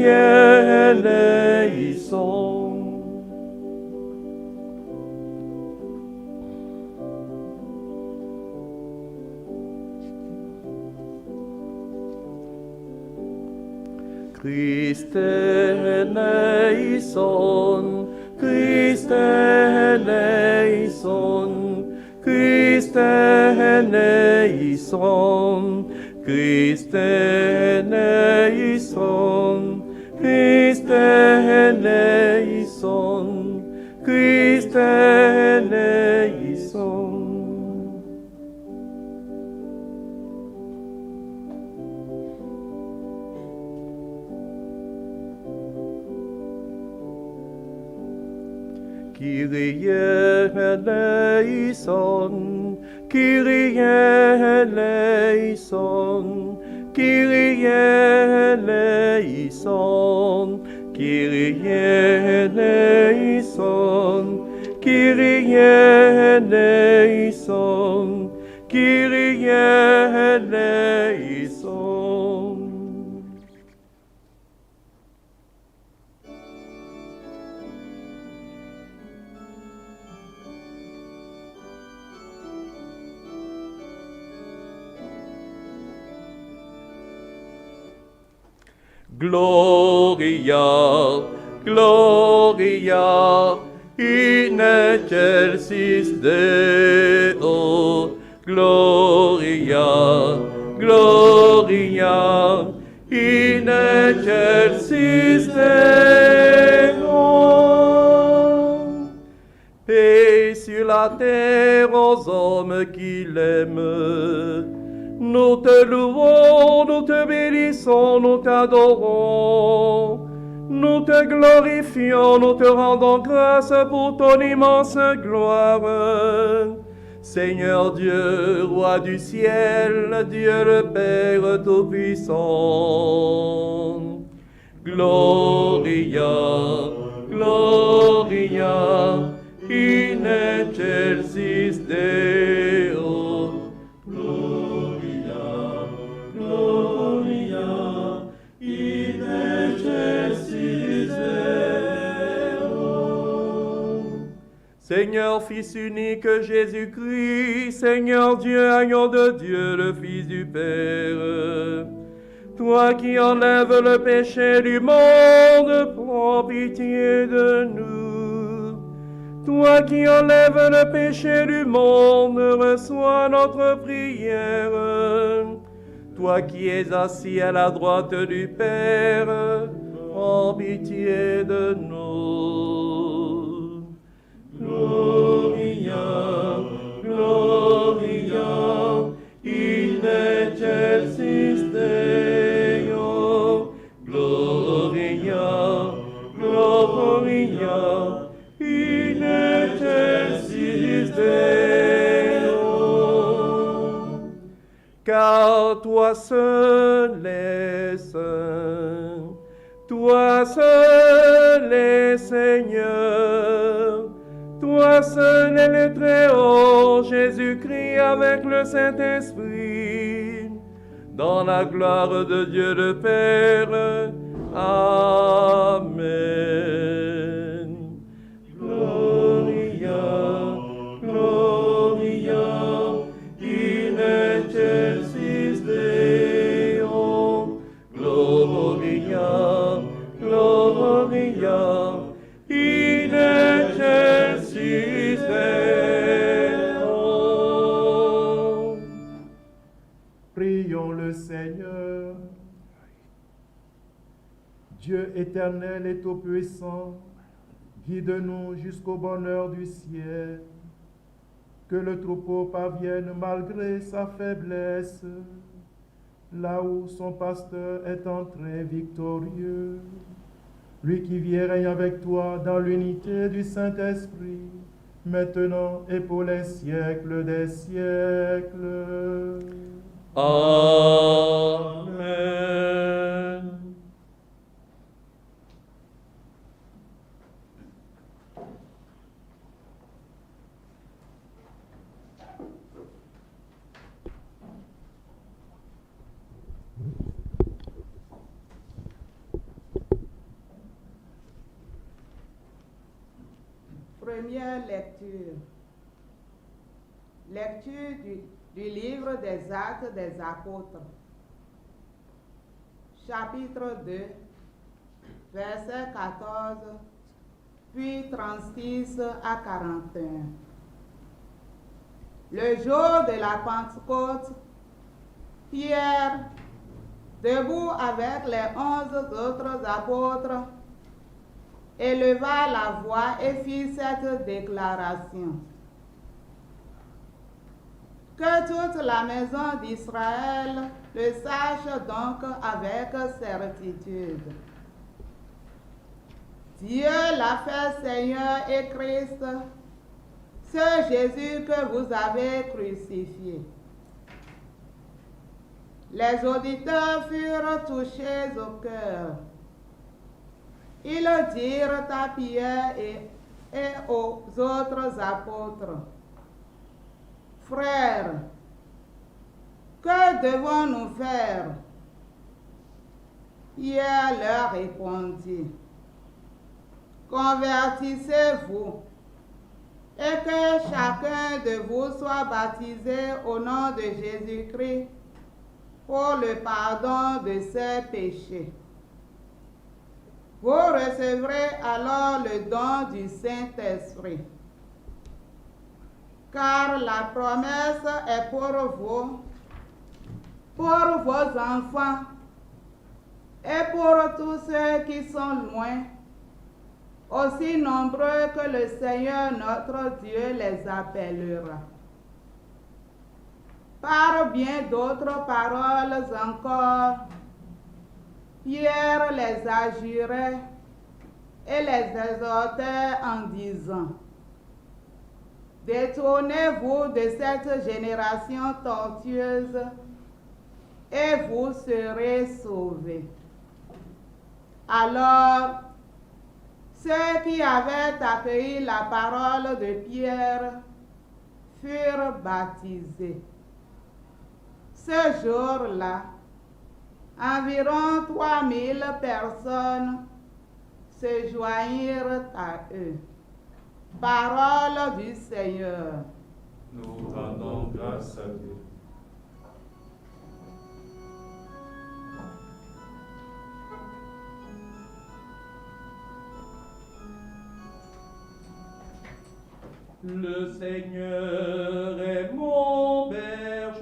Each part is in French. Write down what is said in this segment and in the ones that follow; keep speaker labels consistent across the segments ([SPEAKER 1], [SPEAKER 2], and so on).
[SPEAKER 1] eleison. Christe eleison, Christe eleison, Christe eleison, Christe eleison, Christe eleison, Christe eleison. Kyrie eleison, Kyrie eleison, Kyrie eleison, Kyrie eleison, Kyrie eleison, Kyrie eleison. Gloria, Gloria, in excelsis Deo. Gloria, Gloria, in excelsis Deo. Paix sur la terre aux hommes qui l'aiment. Nous te louons, nous te bénissons, nous t'adorons. Nous te glorifions, nous te rendons grâce pour ton immense gloire. Seigneur Dieu, roi du ciel, Dieu le Père Tout-Puissant. Gloria, Gloria, in excelsis Deo. Seigneur, Fils unique Jésus-Christ, Seigneur Dieu, agneau de Dieu, le Fils du Père, toi qui enlèves le péché du monde, prends pitié de nous. Toi qui enlèves le péché du monde, reçois notre prière. Toi qui es assis à la droite du Père, prends pitié de nous. Gloria, Gloria, in excelsis Deo. Gloria, Gloria, in excelsis Deo. Car toi seul es saint, toi seul es Seigneur. Toi seul est le Très-Haut, Jésus-Christ avec le Saint-Esprit, dans la gloire de Dieu le Père. Amen. Gloria, Gloria, in excelsis Deo. Gloria, Gloria, in excelsis Deo.
[SPEAKER 2] Prions le Seigneur. Dieu éternel et tout-puissant, guide-nous jusqu'au bonheur du ciel. Que le troupeau parvienne malgré sa faiblesse, là où son pasteur est entré victorieux. Lui qui vit et règne avec toi dans l'unité du Saint-Esprit, maintenant et pour les siècles des siècles.
[SPEAKER 1] Amen.
[SPEAKER 3] Première lecture. Lecture du livre des Actes des Apôtres. Chapitre 2, versets 14, puis 36 à 41. Le jour de la Pentecôte, Pierre, debout avec les 11 autres apôtres, éleva la voix et fit cette déclaration. Que toute la maison d'Israël le sache donc avec certitude. Dieu l'a fait Seigneur et Christ, ce Jésus que vous avez crucifié. Les auditeurs furent touchés au cœur. Ils dirent à Pierre et aux autres apôtres, Frères, que devons-nous faire? Pierre leur répondit, Convertissez-vous et que chacun de vous soit baptisé au nom de Jésus-Christ pour le pardon de ses péchés. Vous recevrez alors le don du Saint-Esprit. Car la promesse est pour vos enfants et pour tous ceux qui sont loin, aussi nombreux que le Seigneur notre Dieu les appellera. Par bien d'autres paroles encore, Pierre les adjurait et les exhortait en disant, Détournez-vous de cette génération tortueuse et vous serez sauvés. Alors, ceux qui avaient accueilli la parole de Pierre furent baptisés. Ce jour-là, environ 3000 personnes se joignirent à eux. Parole du Seigneur.
[SPEAKER 1] Nous rendons grâce à Dieu. Le Seigneur est mon berger,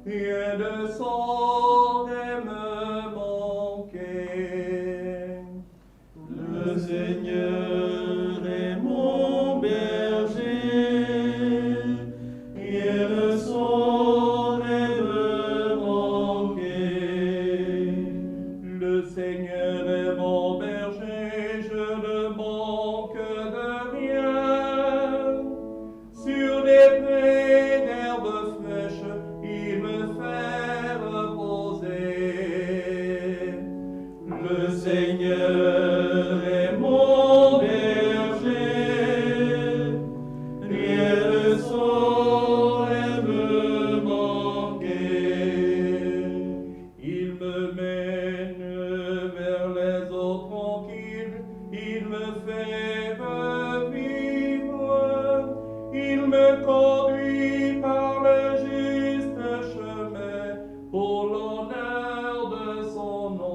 [SPEAKER 1] rien ne saurait me manquer. Le Seigneur est mon berger, rien ne saurait me manquer. Le Seigneur est mon berger, je ne manque de rien. Sur les prés d'herbes fraîches, il me fait reposer. Le Seigneur est mon berger, rien ne saurait me manquer. Il me mène vers les eaux tranquilles, il me fait revivre, il me conduit par le juste chemin pour l'honneur de son nom.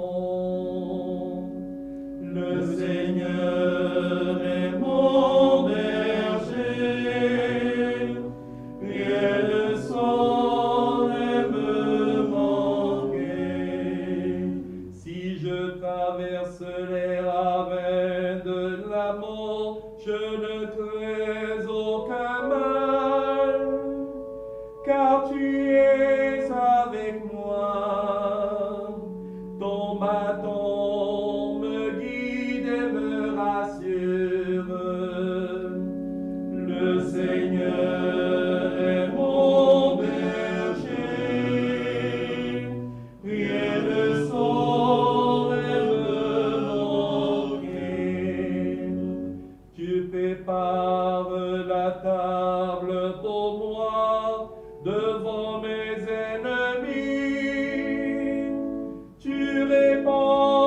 [SPEAKER 1] Le Seigneur est mon berger, rien ne saurait me manquer. Si je traverse les ravins de la mort, je ne crains aucun mal, car tu es avec moi. Ton bâton me guide et me rassure. Le Seigneur est mon berger, rien ne saurait me manquer. Tu prépares la table pour moi devant mes ennemis. Tu répands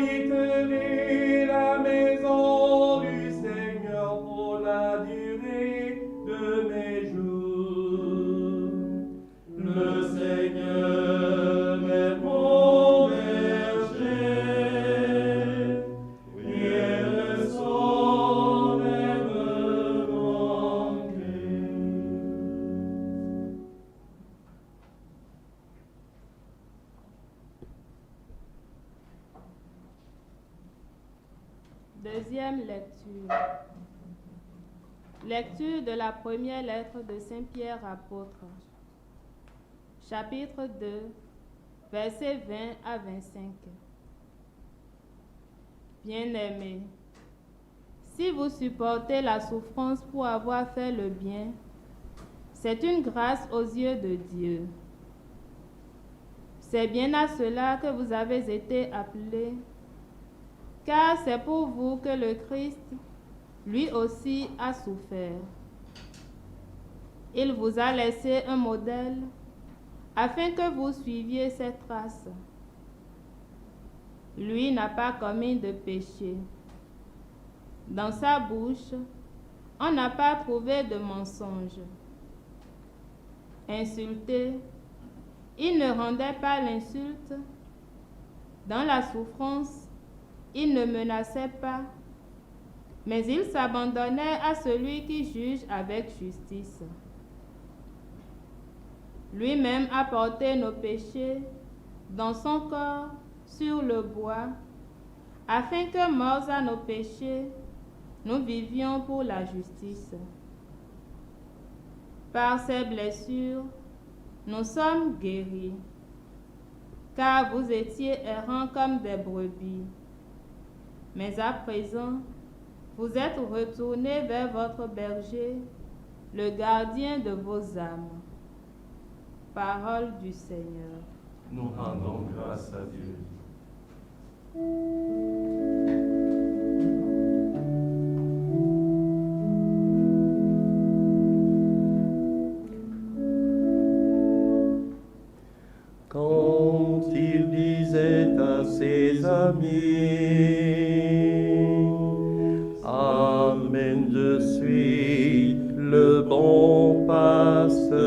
[SPEAKER 1] J'habiterai la maison du Seigneur pour la durée de mes jours. Le Seigneur est mon berger, rien ne saurait me manquer.
[SPEAKER 4] Deuxième lecture. Lecture de la première lettre de Saint Pierre apôtre. Chapitre 2, versets 20 à 25. Bien-aimés, si vous supportez la souffrance pour avoir fait le bien, c'est une grâce aux yeux de Dieu. C'est bien à cela que vous avez été appelés, car c'est pour vous que le Christ, lui aussi, a souffert. Il vous a laissé un modèle afin que vous suiviez ses traces. Lui n'a pas commis de péché. Dans sa bouche, on n'a pas trouvé de mensonge. Insulté, il ne rendait pas l'insulte. Dans la souffrance, il ne menaçait pas, mais il s'abandonnait à celui qui juge avec justice. Lui-même a porté nos péchés dans son corps sur le bois, afin que, morts à nos péchés, nous vivions pour la justice. Par ses blessures, nous sommes guéris, car vous étiez errants comme des brebis. Mais à présent, vous êtes retournés vers votre berger, le gardien de vos âmes. Parole du Seigneur.
[SPEAKER 1] Nous rendons grâce à Dieu. Quand il disait à ses amis, Amen, je suis le bon pasteur.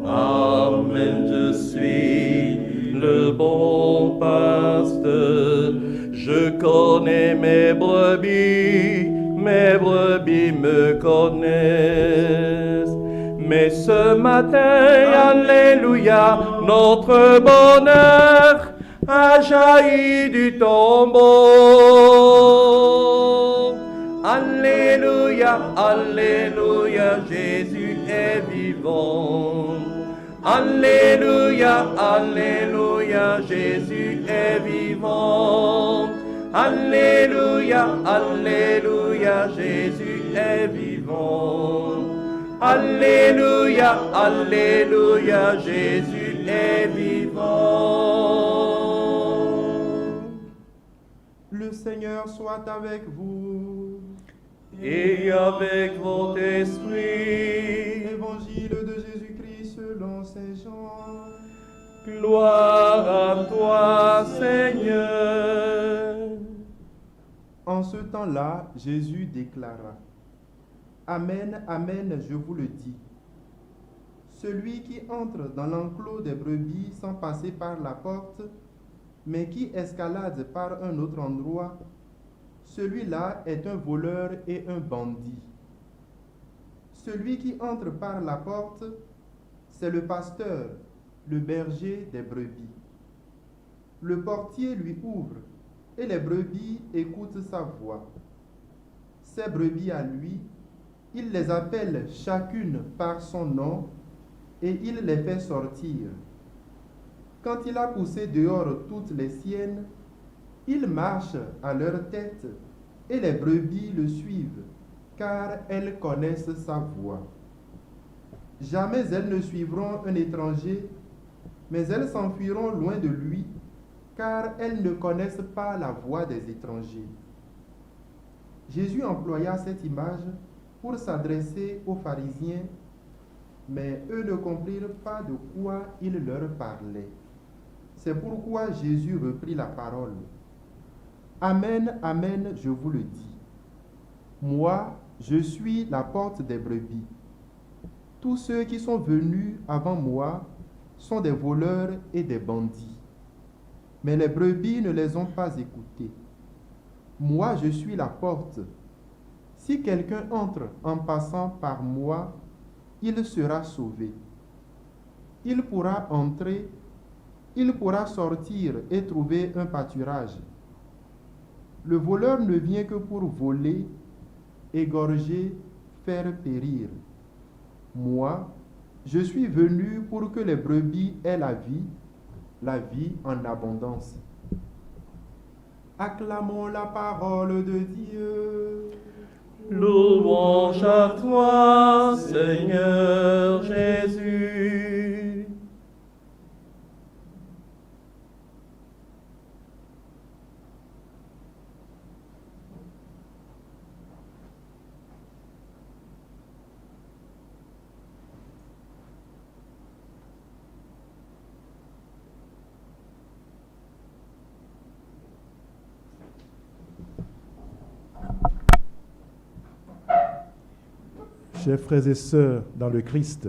[SPEAKER 1] Amen, je suis le bon pasteur. Je connais mes brebis me connaissent. Mais ce matin, alléluia, notre bonheur a jailli du tombeau. Alléluia, alléluia, Jésus est vivant. Alléluia, alléluia, Jésus est vivant. Alléluia, alléluia, Jésus est vivant. Alléluia, alléluia, Jésus est vivant.
[SPEAKER 2] Le Seigneur soit avec vous.
[SPEAKER 1] Et avec votre esprit.
[SPEAKER 2] Évangile de Jésus-Christ selon Saint Jean.
[SPEAKER 1] Gloire à toi, Seigneur.
[SPEAKER 2] En ce temps-là, Jésus déclara: Amen, amen, je vous le dis. Celui qui entre dans l'enclos des brebis sans passer par la porte, mais qui escalade par un autre endroit, celui-là est un voleur et un bandit. Celui qui entre par la porte, c'est le pasteur, le berger des brebis. Le portier lui ouvre, et les brebis écoutent sa voix. Ces brebis à lui, il les appelle chacune par son nom, et il les fait sortir. Quand il a poussé dehors toutes les siennes, il marche à leur tête, et les brebis le suivent, car elles connaissent sa voix. Jamais elles ne suivront un étranger, mais elles s'enfuiront loin de lui, car elles ne connaissent pas la voix des étrangers. Jésus employa cette image pour s'adresser aux pharisiens, mais eux ne comprirent pas de quoi il leur parlait.
[SPEAKER 5] C'est pourquoi Jésus reprit la parole. Amen, amen, je vous le dis. Moi, je suis la porte des brebis. Tous ceux qui sont venus avant moi sont des voleurs et des bandits. Mais les brebis ne les ont pas écoutés. Moi, je suis la porte. Si quelqu'un entre en passant par moi, il sera sauvé. Il pourra entrer, il pourra sortir et trouver un pâturage. Le voleur ne vient que pour voler, égorger, faire périr. Moi, je suis venu pour que les brebis aient la vie en abondance. Acclamons la parole de Dieu.
[SPEAKER 1] Louange à toi, Seigneur Jésus.
[SPEAKER 2] Chers frères et sœurs dans le Christ,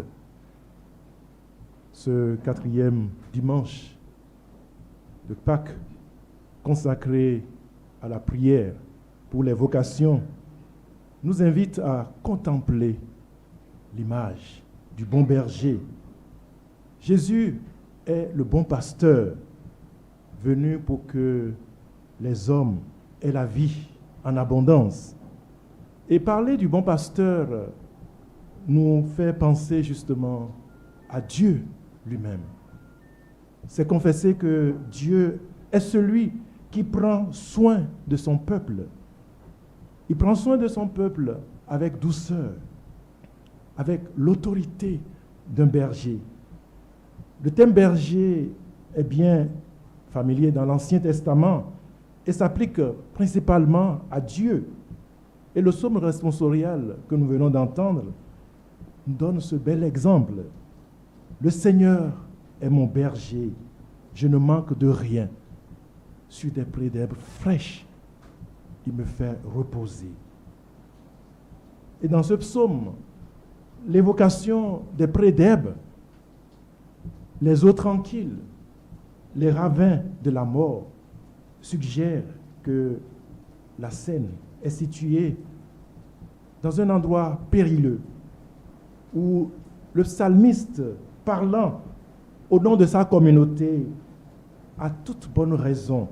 [SPEAKER 2] ce 4e dimanche de Pâques consacré à la prière pour les vocations nous invite à contempler l'image du bon berger. Jésus est le bon pasteur venu pour que les hommes aient la vie en abondance. Et parler du bon pasteur nous fait penser justement à Dieu lui-même. C'est confesser que Dieu est celui qui prend soin de son peuple. Il prend soin de son peuple avec douceur, avec l'autorité d'un berger. Le thème berger est bien familier dans l'Ancien Testament et s'applique principalement à Dieu. Et le psaume responsorial que nous venons d'entendre nous donne ce bel exemple. Le Seigneur est mon berger, je ne manque de rien. Sur des prés d'herbes fraîches, il me fait reposer. Et dans ce psaume, l'évocation des prés d'herbes, les eaux tranquilles, les ravins de la mort, suggèrent que la scène est située dans un endroit périlleux, où le psalmiste, parlant au nom de sa communauté, a toute bonne raison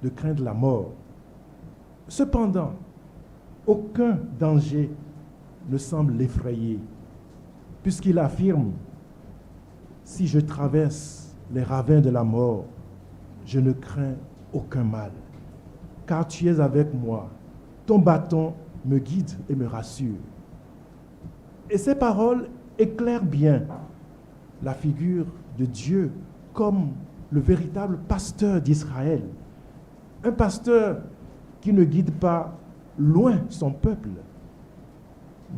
[SPEAKER 2] de craindre la mort. Cependant, aucun danger ne semble l'effrayer, puisqu'il affirme « Si je traverse les ravins de la mort, je ne crains aucun mal, car tu es avec moi, ton bâton me guide et me rassure. » Et ces paroles éclairent bien la figure de Dieu comme le véritable pasteur d'Israël. Un pasteur qui ne guide pas loin son peuple,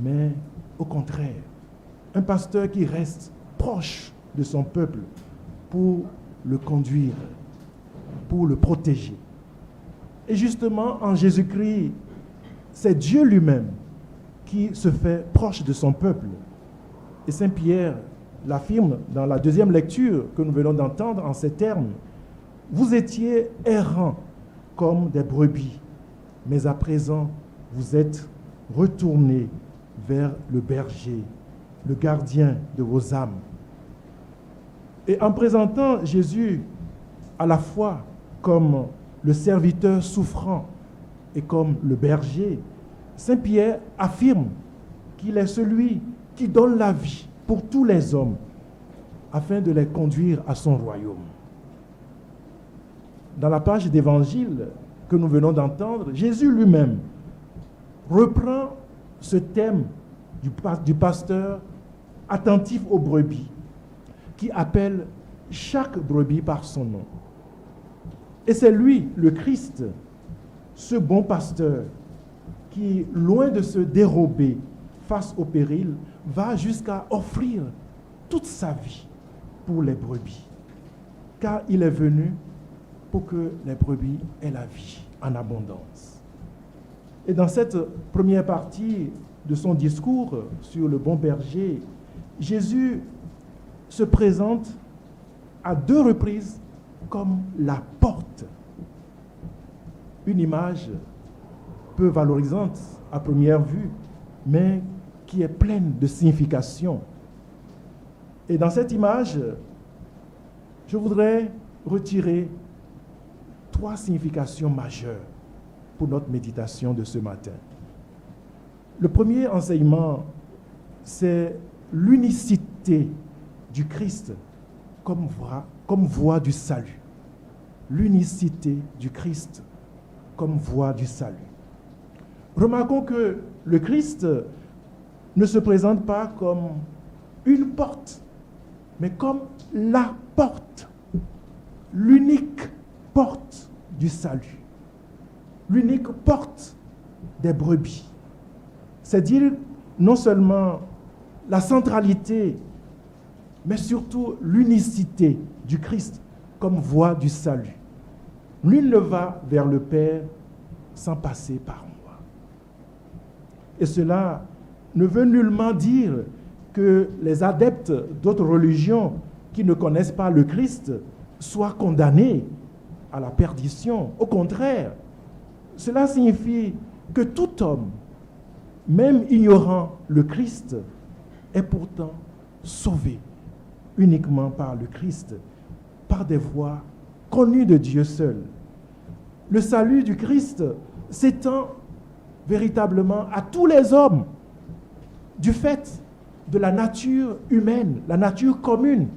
[SPEAKER 2] mais au contraire, un pasteur qui reste proche de son peuple pour le conduire, pour le protéger. Et justement, en Jésus-Christ, c'est Dieu lui-même qui se fait proche de son peuple. Et Saint Pierre l'affirme dans la deuxième lecture que nous venons d'entendre en ces termes. Vous étiez errants comme des brebis, mais à présent, vous êtes retournés vers le berger, le gardien de vos âmes. Et en présentant Jésus à la fois comme le serviteur souffrant et comme le berger, Saint Pierre affirme qu'il est celui qui donne la vie pour tous les hommes afin de les conduire à son royaume. Dans la page d'évangile que nous venons d'entendre, Jésus lui-même reprend ce thème du pasteur attentif aux brebis, qui appelle chaque brebis par son nom. Et c'est lui, le Christ, ce bon pasteur, qui, loin de se dérober face au péril, va jusqu'à offrir toute sa vie pour les brebis. car il est venu pour que les brebis aient la vie en abondance. Et dans cette première partie de son discours sur le bon berger, Jésus se présente à 2 reprises comme la porte. Une image peu valorisante à première vue, mais qui est pleine de signification. Et dans cette image, je voudrais retirer 3 significations majeures pour notre méditation de ce matin. Le premier enseignement, c'est l'unicité du Christ comme voie du salut. L'unicité du Christ comme voie du salut. Remarquons que le Christ ne se présente pas comme une porte, mais comme la porte, l'unique porte du salut, l'unique porte des brebis. C'est dire non seulement la centralité, mais surtout l'unicité du Christ comme voie du salut. Nul ne va vers le Père sans passer par moi. Et cela ne veut nullement dire que les adeptes d'autres religions qui ne connaissent pas le Christ soient condamnés à la perdition. Au contraire, cela signifie que tout homme, même ignorant le Christ, est pourtant sauvé uniquement par le Christ, par des voies connues de Dieu seul. Le salut du Christ s'étend véritablement à tous les hommes, du fait de la nature humaine, la nature commune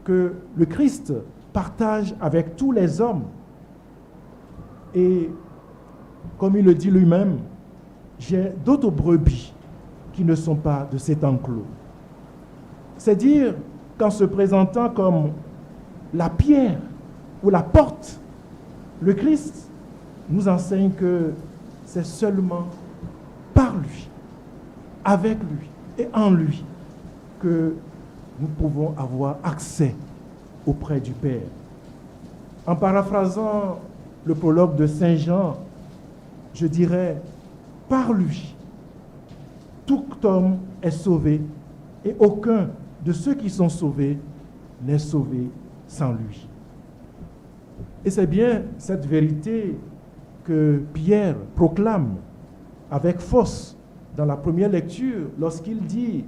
[SPEAKER 2] que le Christ partage avec tous les hommes. Et comme il le dit lui-même, j'ai d'autres brebis qui ne sont pas de cet enclos. C'est dire qu'en se présentant comme la pierre ou la porte, le Christ nous enseigne que c'est seulement par lui, avec lui et en lui que nous pouvons avoir accès auprès du Père. En paraphrasant le prologue de Saint Jean, je dirais, par lui, tout homme est sauvé et aucun de ceux qui sont sauvés n'est sauvé sans lui. Et c'est bien cette vérité que Pierre proclame avec force dans la première lecture lorsqu'il dit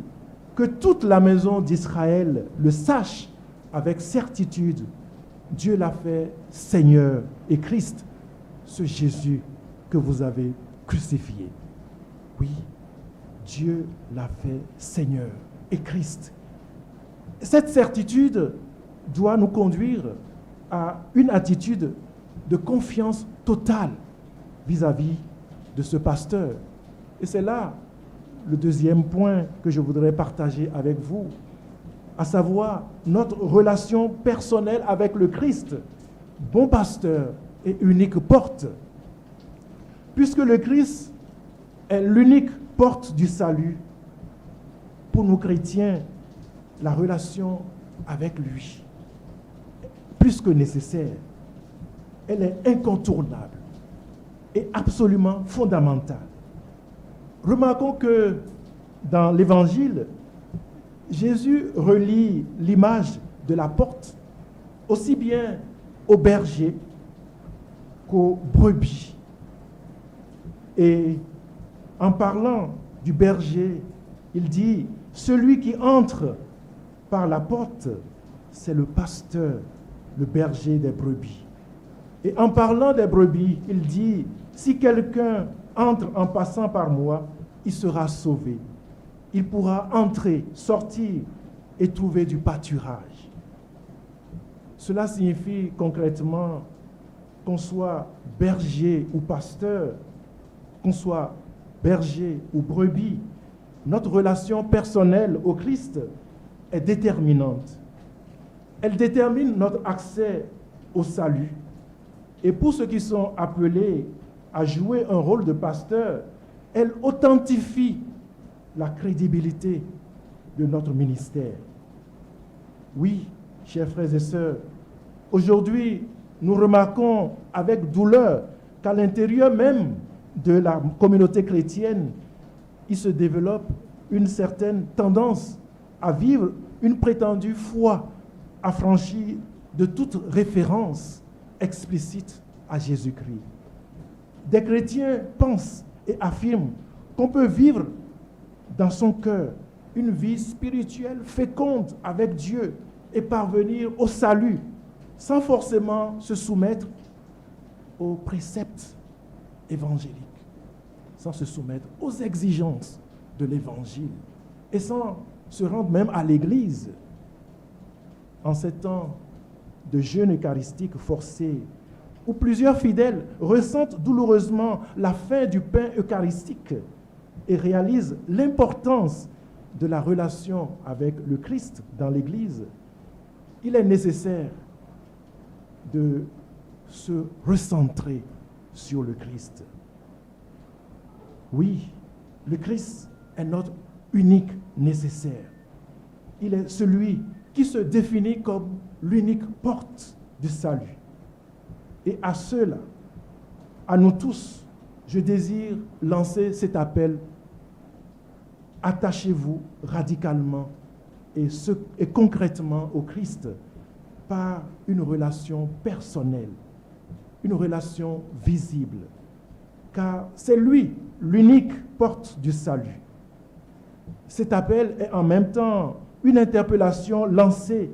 [SPEAKER 2] que toute la maison d'Israël le sache avec certitude. Dieu l'a fait Seigneur et Christ, ce Jésus que vous avez crucifié. Oui, Dieu l'a fait Seigneur et Christ. Cette certitude doit nous conduire à une attitude de confiance totale vis-à-vis de ce pasteur. Et c'est là le deuxième point que je voudrais partager avec vous, à savoir notre relation personnelle avec le Christ, bon pasteur et unique porte. Puisque le Christ est l'unique porte du salut, pour nous chrétiens, la relation avec lui, plus que nécessaire, elle est incontournable et absolument fondamentale. Remarquons que dans l'Évangile, Jésus relie l'image de la porte aussi bien aux bergers qu'aux brebis. Et en parlant du berger, il dit « Celui qui entre par la porte, c'est le pasteur, le berger des brebis. » Et en parlant des brebis, il dit « Si quelqu'un entre en passant par moi, il sera sauvé. Il pourra entrer, sortir et trouver du pâturage. » Cela signifie concrètement qu'on soit berger ou pasteur, qu'on soit berger ou brebis, notre relation personnelle au Christ est déterminante. Elle détermine notre accès au salut. Et pour ceux qui sont appelés à jouer un rôle de pasteur, elle authentifie la crédibilité de notre ministère. Oui, chers frères et sœurs, Aujourd'hui, nous remarquons avec douleur qu'à l'intérieur même de la communauté chrétienne, il se développe une certaine tendance à vivre une prétendue foi affranchie de toute référence explicite à Jésus-Christ. Des chrétiens pensent et affirment qu'on peut vivre dans son cœur une vie spirituelle féconde avec Dieu et parvenir au salut sans forcément se soumettre aux préceptes évangéliques, sans se soumettre aux exigences de l'évangile et sans se rendre même à l'église. En ces temps de jeûne eucharistique forcé, où plusieurs fidèles ressentent douloureusement la faim du pain eucharistique et réalisent l'importance de la relation avec le Christ dans l'Église, il est nécessaire de se recentrer sur le Christ. Oui, le Christ est notre unique nécessaire. Il est celui qui se définit comme l'unique porte du salut. Et à ceux-là, à nous tous, je désire lancer cet appel. Attachez-vous radicalement et concrètement au Christ par une relation personnelle, une relation visible, car c'est lui l'unique porte du salut. Cet appel est en même temps une interpellation lancée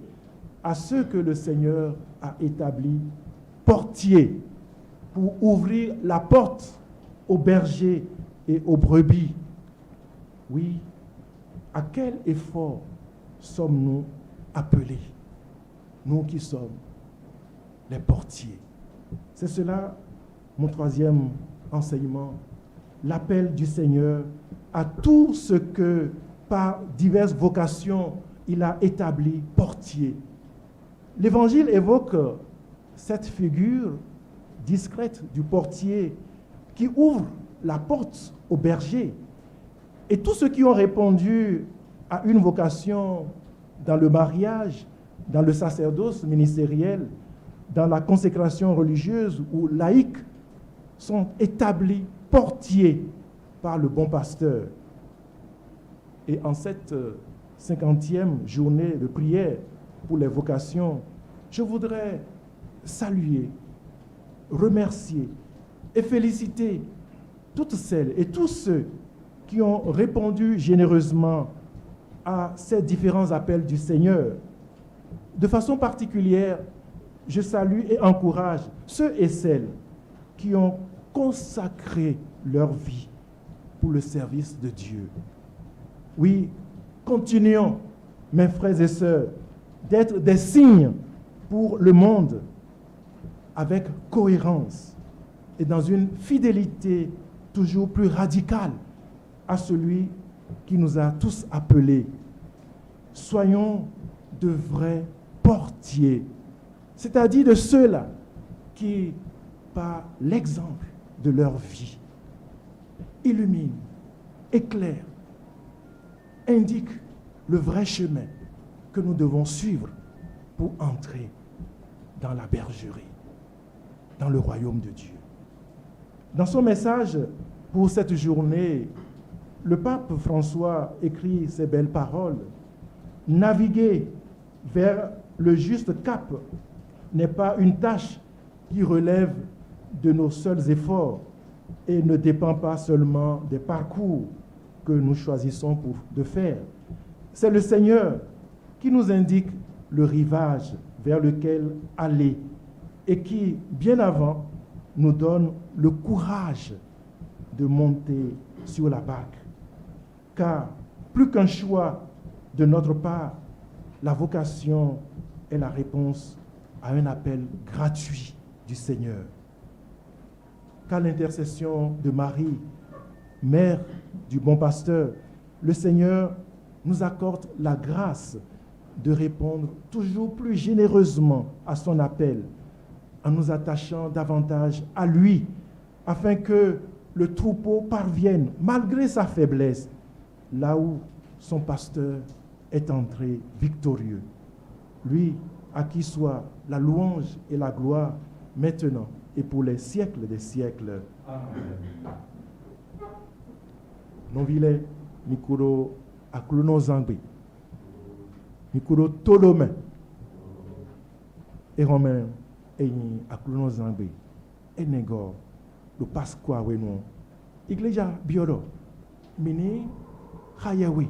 [SPEAKER 2] à ceux que le Seigneur a établis portiers pour ouvrir la porte aux bergers et aux brebis. Oui, à quel effort sommes-nous appelés, nous qui sommes les portiers? C'est cela mon troisième enseignement, l'appel du Seigneur à tout ce que, par diverses vocations, il a établi portier. L'Évangile évoque cette figure discrète du portier qui ouvre la porte aux bergers. Et tous ceux qui ont répondu à une vocation dans le mariage, dans le sacerdoce ministériel, dans la consécration religieuse ou laïque, sont établis portiers par le bon pasteur. Et en cette 50e journée de prière pour les vocations, je voudrais saluer, remercier et féliciter toutes celles et tous ceux qui ont répondu généreusement à ces différents appels du Seigneur. De façon particulière, je salue et encourage ceux et celles qui ont consacré leur vie pour le service de Dieu. Oui, continuons, mes frères et sœurs, d'être des signes pour le monde avec cohérence et dans une fidélité toujours plus radicale à celui qui nous a tous appelés. Soyons de vrais portiers, c'est-à-dire de ceux-là qui, par l'exemple de leur vie, illuminent, éclairent, indiquent le vrai chemin que nous devons suivre pour entrer dans la bergerie, dans le royaume de Dieu. Dans son message pour cette journée, le pape François écrit ces belles paroles. Naviguer vers le juste cap n'est pas une tâche qui relève de nos seuls efforts et ne dépend pas seulement des parcours que nous choisissons de faire. C'est le Seigneur qui nous indique le rivage vers lequel aller et qui, bien avant, nous donne le courage de monter sur la barque. Car plus qu'un choix de notre part, la vocation est la réponse à un appel gratuit du Seigneur. Qu'à l'intercession de Marie, mère du bon pasteur, le Seigneur nous accorde la grâce de répondre toujours plus généreusement à son appel, en nous attachant davantage à lui, afin que le troupeau parvienne, malgré sa faiblesse, là où son pasteur est entré victorieux. Lui à qui soit la louange et la gloire, maintenant et pour les siècles des siècles. Amen. Non vile mikuro akluno zangbe. Mikuro tolome. Et romain et akluno zangbe. Et nego le pasqua we non. Iglesia bioro. Mini hayawe.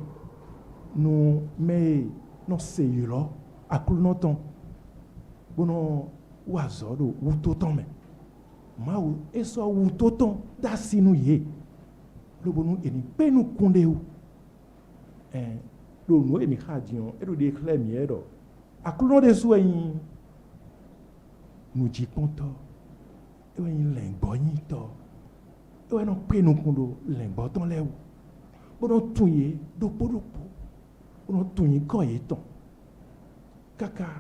[SPEAKER 2] Nous mais non seyiro akluno ton. Bono wazodo wutoton me. Ma ou eso wutoton da sinu ye. Le bonou eni pe nous konde ou. Le nou eni khadion e do de klemier do. Akluno de sou yin nous dit konto. E yin lengbo yin to. E non pe nous kondo lengbo ton le ou. Bono tunye do podopo. Bono tunye koye ton. Kaka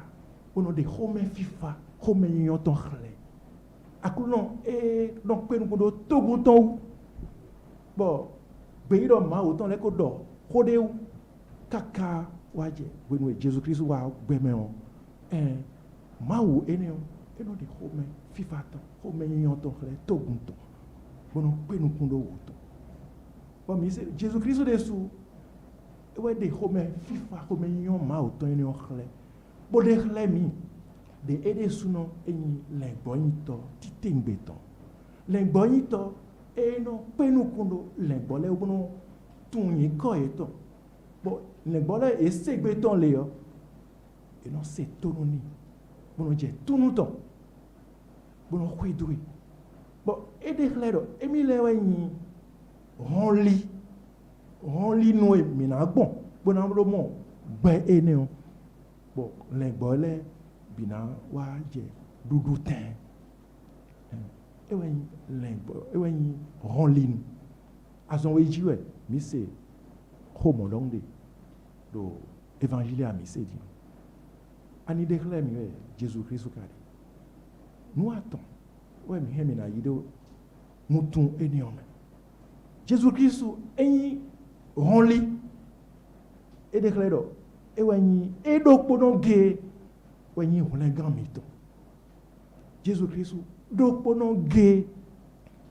[SPEAKER 2] bono de home fifa, home yin ton khle. Akluno e donc pe nous kondo togun ton ou. Bon, beiro ma autant les kodo, kodeu, kaka, waje, wenwe Jésus-Christ wa bemeon, ma ou eneon, eno de home, fifatan, home yonton, togunton, bono penu kundo wuto. Bon, mais Jésus-Christ dessous, ouais de home, fifa, home yon ma autant eneon chle, bon de chle mi, de ede sunon, eni, lengboyito, titingbeton, lengboyito, et non, pe nous kondo lengbolé ou non tourner koyeton. Bon, lengbolé et segbeton léo. Et non, c'est tononi. Bon, on dit tout nous temps. Bon, on kouidoui. Bon, et des clés, et mi les wani, on lit nous et mina bon. Bon, on le mot, ben et néon. Bon, lengbolé, bina, waje, doudoutin. Ewenyi ronlin azon wejiwe mise homolonde do évangile a mise dit ani déclare mi Jésus-Christ kadi nous attend ouais mi hemina yido mutun enion Jésus-Christ eni ronli et déclare do ewenyi edokpono ge wenyi holengan mito Jésus-Christ donc pendant gay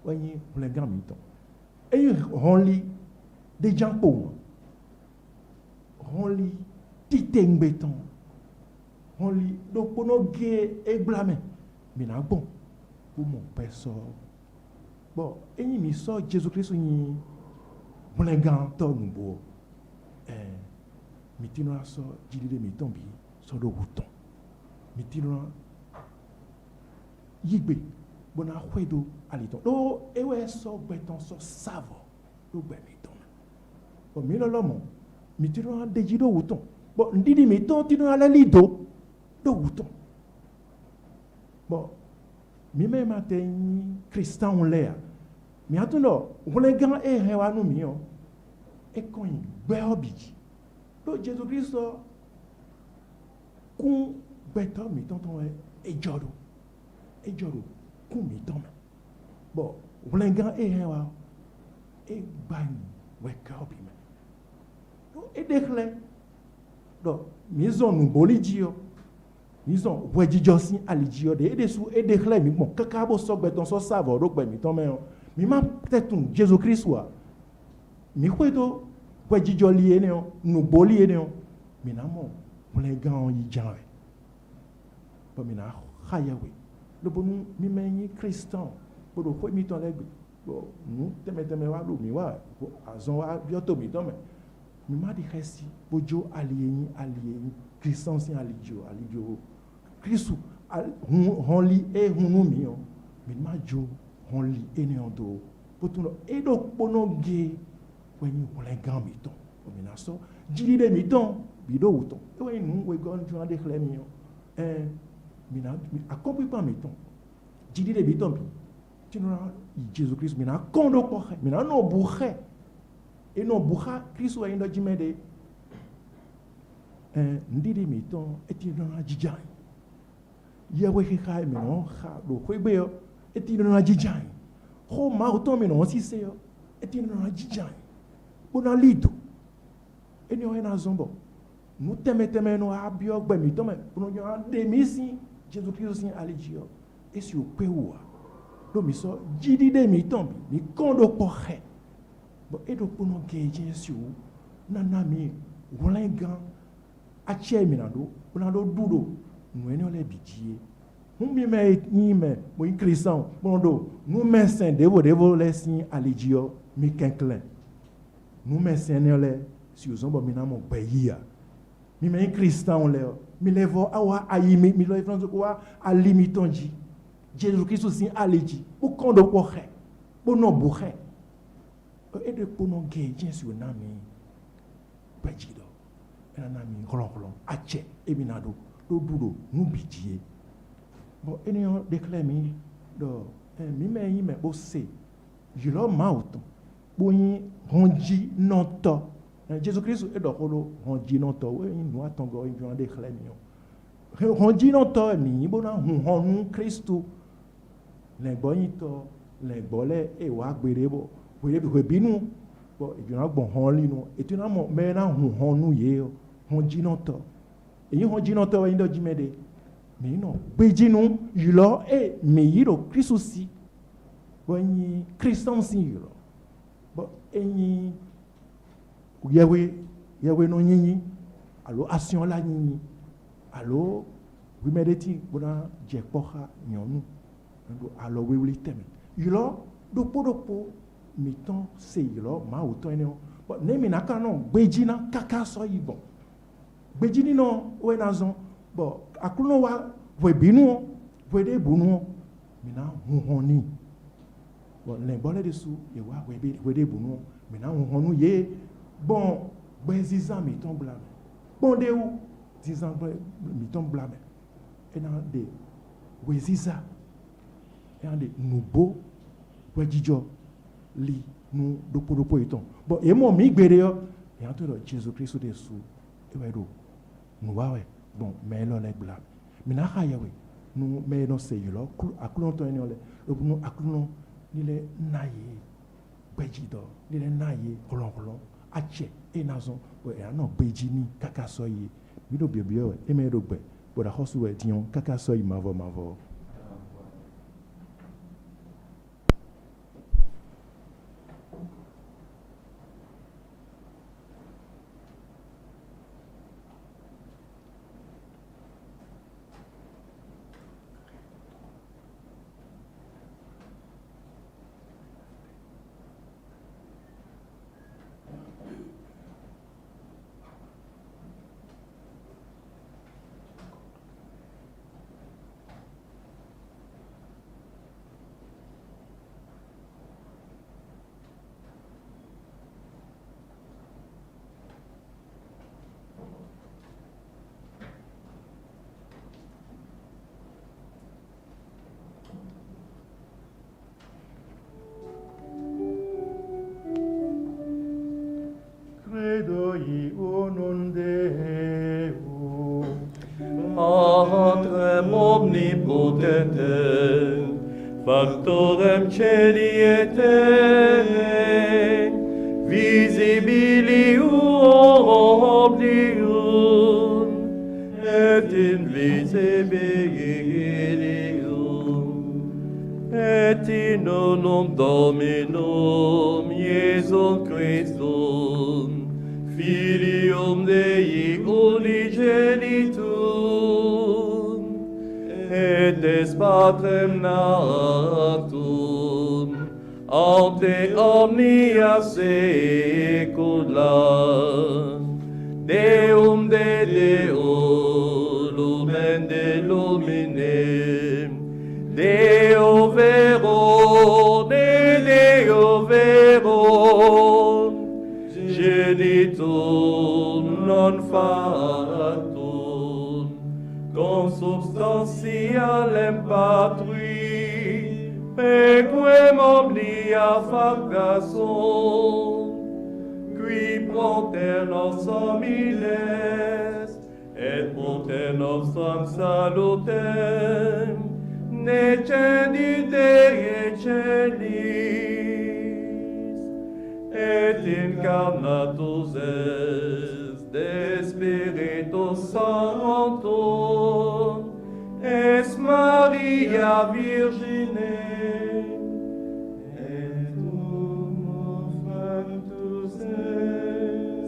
[SPEAKER 2] voyez les grands mitons et on lit des gens pour on lit titeng béton on lit donc pendant gay et blâmer mais non bon pour mon père sort bon et il sort Jésus-Christ ni pour les grands ton beau mitino sort dit de miton bi sort de bouton mitino yigbe bona hwedo aliton do ewe so beton so savo do beton bo mi lo lomo mi tiro de jido wuton bo ndidi mi ton tino ala lido do wuton bo mi me matin Christian on l'air mi atuno wole gan e hewa nu mi o e kon gbe obi do Jésus Christ kun beton mi ton ton e jodo et joro kumi tome bon vlengan e hewa e bani we kaobi me do e dekle do mizon nu bolidjo mizon wejijosin alijio de edesu e dekle mi bon kakabo so beton so savo do gbe mi tome mi ma peut-être Jésus Christ wa mi kweto wejijo li ene nu boli ene mi na mo vlengan yi janwe bo mi na hayawe le bon mi meni Christian pour le mi ton lègue bon nous teme wa lu mi wa azon wa bioto mi ton mi ma di resi bojo alieni Christian sin alijo Christu hon li e hunu mi o mi ma jo hon li ene ondo potuno e do pono ge weni ole gan mi ton o mi na so jili de mi ton bi do wuton e weni nu we gon ju ade kle mi o mina accompli pas meton jidi de bitombi tinora Jésus Christ mina kondo ko mina no buxe e no buxa Christ wa indo jimede ndidi meton etinora jijan yewe khai mino kha do kwebe etinora jijan ho ma oton mino si se yo etinora jijan bona lido eni o ena zombo nous t'aimons nous abio gbe mi to me nous yon demisi Jésus-Christ aussi aligio et si o pe wa do mi so jidi de mi tombi mi kondo porre bo e do pono geje si o nana mi wolengan achie mi nando dudo nous ene ole bidie mi me ni me mo cristão bondo nous me saint devo lesin aligio mi kenklen nous me saint ne ole si o zombo mi na mo gbeya mi me cristão le mi levo awa ayimi mi lo ifranzo kwa alimitonji Jesus Christ aussi aliji o kondo porre bono buhe e de pono geje si o na mi pejido ena na mi rolon ache e mi nado do dudo nous bidie bon enion déclare mi do mi me yin me bo se jilo mauto bo yin honji non to Jésus Christ e do ko honji non to we yin no atongo yin jo déclare mi honji non to mi bo na honu Christu le boyin to le bole e wa gbere bo we binu bo e jo na gbon hon li no e tu na mo me na honu ye honji non to e yin honji non to we yin do jimede mais non bejinu yulo e me yiro Christ aussi boni Christian si yiro bo eni yewe no nyinyi alo action la nyinyi alo we medeti bona je poha nyonu alo we wili teme yulo dopo mi ton se yiro ma o ton ene bo ne mi naka no bejina kaka so yibon bejini no we nazon bo akuno wa we binu we de bunu mina hononi bon le bolé dessous et wa we de bunu mina hononu ye bon benziza mi ton blâme bon de ou 10 ans mi ton blâme et dans de we ziza et dans de nubo we jijo li nu dopo eton bon et mon mi gbere yo et en tout Jésus Christ dessous et we do nu wa we bon mais lo le blâme mina haya we nu me no se yilo akulon to eniole nu akulon ni le naye bejido ni le naye kolon ache e nazon we ana beji ni kaka soyi mi do biobio e me do gbe bo da hosu we dion kaka soyi mavo credo io non devo
[SPEAKER 1] Patrem omnipotentem, factorem celi et terrae, visibilium et invisibilium, et in unum Dominum Iesum Christum, Filium Dei unigenitum, et des Patrem natum, ante omnia saecula, Deum de Deo, lumen de luminem, Deo vero, de Deo vero, genitum non factum, consubstantialem Patri, pequem omnia facta sunt, qui propter nostrum est, et propter nostrum salutem, necedite celis, et incarnatus est de Spiritus San Anton, es Maria Virgine, et tu fructus est,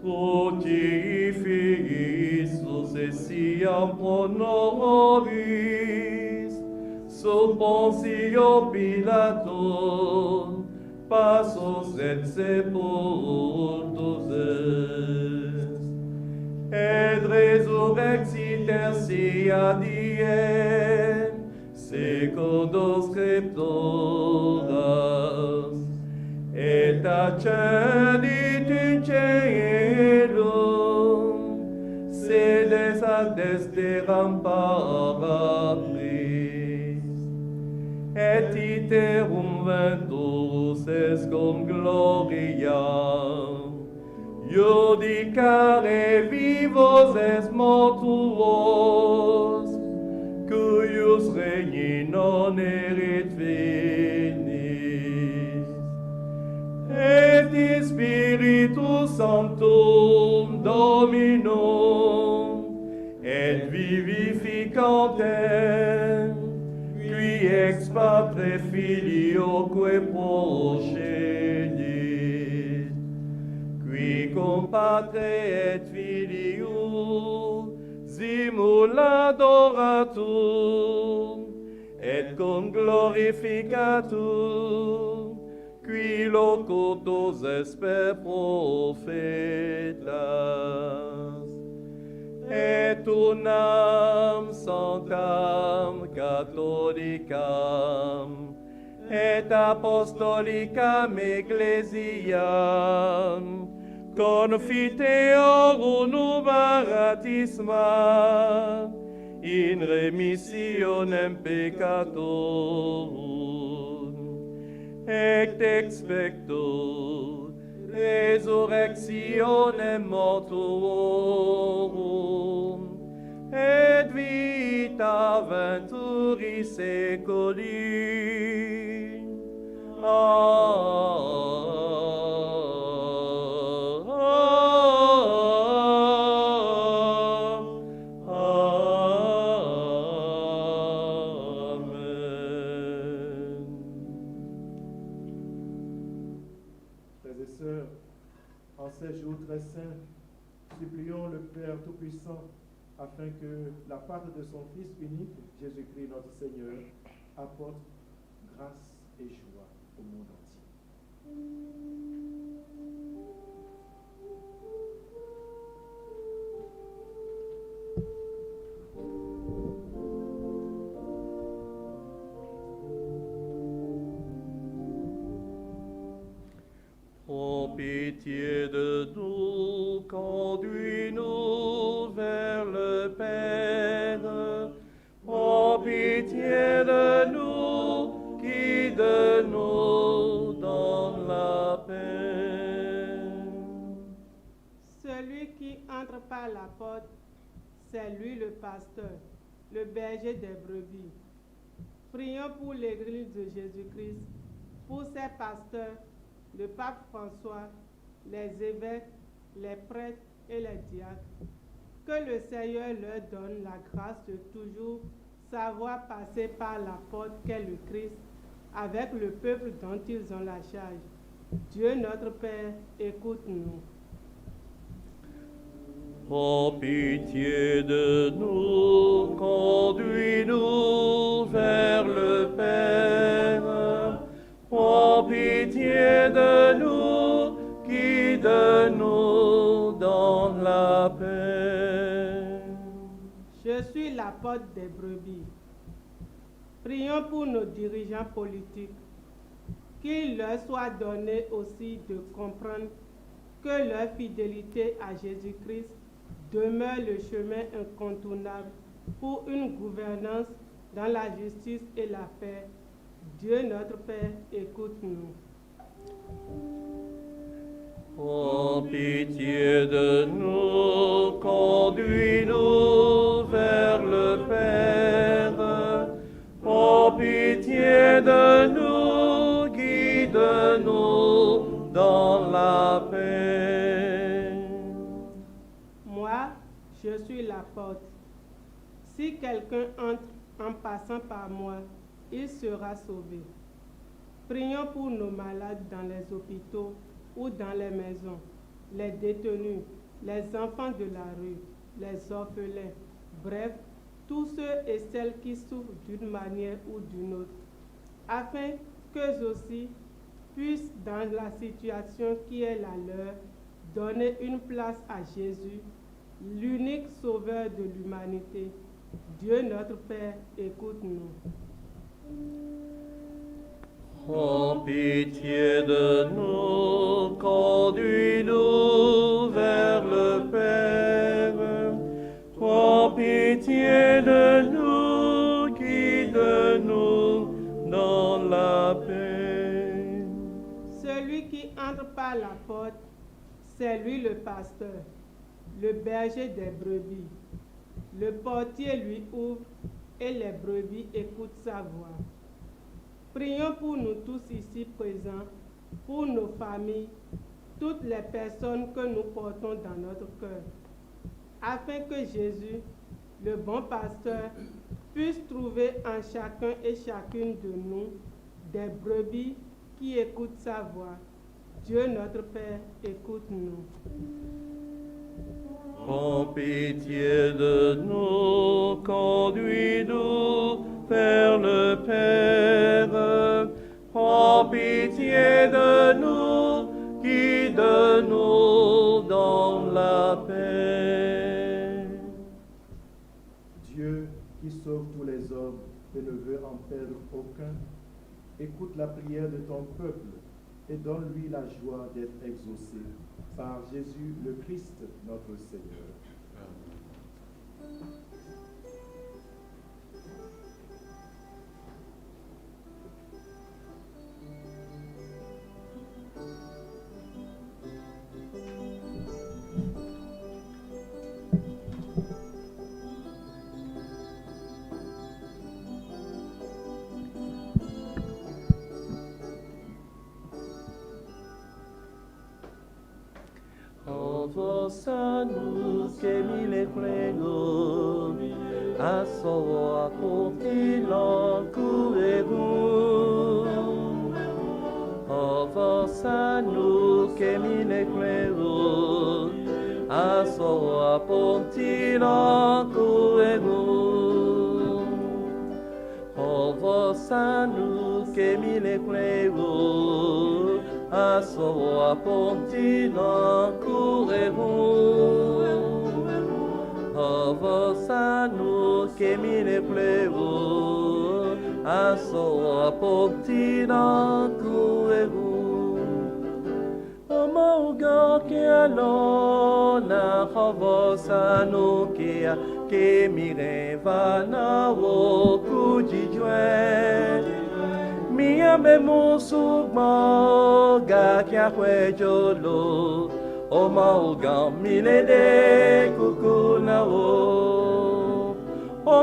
[SPEAKER 1] crucifixius essiam pro nobis, sub Pontio Pilatum, passus et sepultus est, et resurrexit tertia diem, secundo scripturas, et accedit in caelum, sedes ad desteram parapris, et iterum venturus es cum gloria, iudicare vivos es mortuos, cuius regni non erit finis, et Spiritus Sanctum Dominum, et vivificantem, qui ex Patre Filioque procedit, qui cum Patre et Filio simuladoratum, et cum glorificatum, qui locutus est per prophetas, et unam sanctam catholicam, et apostolicam ecclesiam, confiteorum baptisma, in remissionem peccatorum, et expecto resurrectionem mortuorum, et vita venturi seculi.
[SPEAKER 2] Frères et sœurs, en ces jours très saints, supplions le Père Tout-Puissant afin que la part de son Fils unique, Jésus-Christ notre Seigneur, apporte grâce et joie au monde entier.
[SPEAKER 1] Prends pitié de nous, conduis-nous vers le Père. Prends pitié de nous, guide-nous dans la paix.
[SPEAKER 3] Celui qui entre par la porte, c'est lui le pasteur, le berger des brebis. Prions pour l'Église de Jésus-Christ, pour ses pasteurs, le pape François, les évêques, les prêtres et les diacres. Que le Seigneur leur donne la grâce de toujours savoir passer par la porte qu'est le Christ avec le peuple dont ils ont la charge. Dieu notre Père, écoute-nous.
[SPEAKER 1] Prends pitié de nous, conduis-nous vers le Père. Prends pitié de nous, guide-nous dans la paix.
[SPEAKER 3] Je suis la porte des brebis. Prions pour nos dirigeants politiques, qu'il leur soit donné aussi de comprendre que leur fidélité à Jésus-Christ demeure le chemin incontournable pour une gouvernance dans la justice et la paix. Dieu notre Père, écoute-nous.
[SPEAKER 1] Prends pitié de nous, conduis-nous vers le Père. Prends pitié de nous, guide-nous dans la paix.
[SPEAKER 3] Moi, quelqu'un entre en passant par moi, il sera sauvé. Prions pour nos malades dans les hôpitaux ou dans les maisons, les détenus, les enfants de la rue, les orphelins, bref, tous ceux et celles qui souffrent d'une manière ou d'une autre, afin qu'eux aussi puissent, dans la situation qui est la leur, donner une place à Jésus, l'unique sauveur de l'humanité. Dieu notre Père, écoute-nous.
[SPEAKER 1] Prends pitié de nous, conduis-nous vers le Père. Prends pitié de nous, guide-nous dans la paix.
[SPEAKER 3] Celui qui entre par la porte, c'est lui le pasteur, le berger des brebis. Le portier lui ouvre et les brebis écoutent sa voix. Prions pour nous tous ici présents, pour nos familles, toutes les personnes que nous portons dans notre cœur, afin que Jésus, le bon pasteur, puisse trouver en chacun et chacune de nous des brebis qui écoutent sa voix. Dieu notre Père, écoute-nous.
[SPEAKER 1] Prends pitié de nous, conduis-nous vers le Père. Prends pitié de nous, guide-nous dans la paix.
[SPEAKER 2] Dieu qui sauve tous les hommes et ne veut en perdre aucun, écoute la prière de ton peuple et donne-lui la joie d'être exaucé par Jésus le Christ, notre Seigneur.
[SPEAKER 1] Sanus che mille prego, a soa contilan curerun. Sanus che mille prego, a soa contilan curerun. Sanus che mille prego, a soa pontina curerun. Avosanu che mine plego, a soa pontina curerun. Omauga che alona, avosanu che mire vana o cujijue. Miambe musugma ga kia jolo o mauga milede kukuna o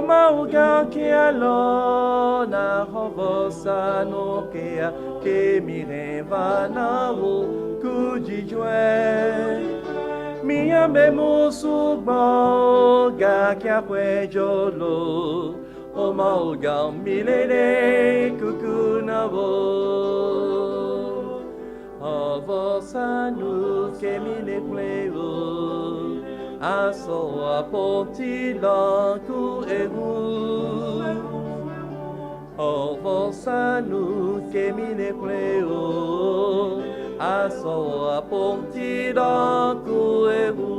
[SPEAKER 1] mauga kia lo na hovosa no kia ke mireva na o kujijwe miambe musugma ga kia jolo o mauga milede kukunavo avosanu ke mine pleo aso aponti lanku egu avosanu ke mine pleo aso aponti lanku egu.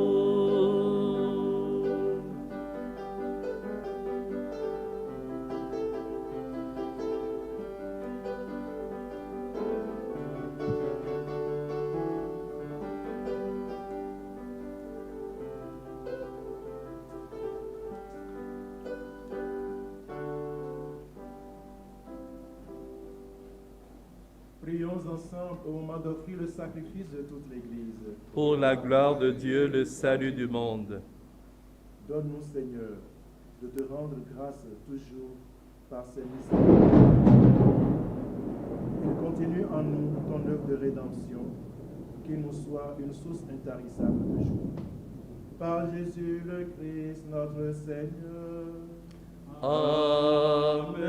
[SPEAKER 2] Prions ensemble au moment d'offrir le sacrifice de toute l'Église.
[SPEAKER 1] Pour la gloire de Dieu, le salut du monde.
[SPEAKER 2] Donne-nous, Seigneur, de te rendre grâce toujours par ces mystères. Et continue en nous ton œuvre de rédemption, qu'il nous soit une source intarissable de joie. Par Jésus le Christ, notre Seigneur.
[SPEAKER 1] Amen.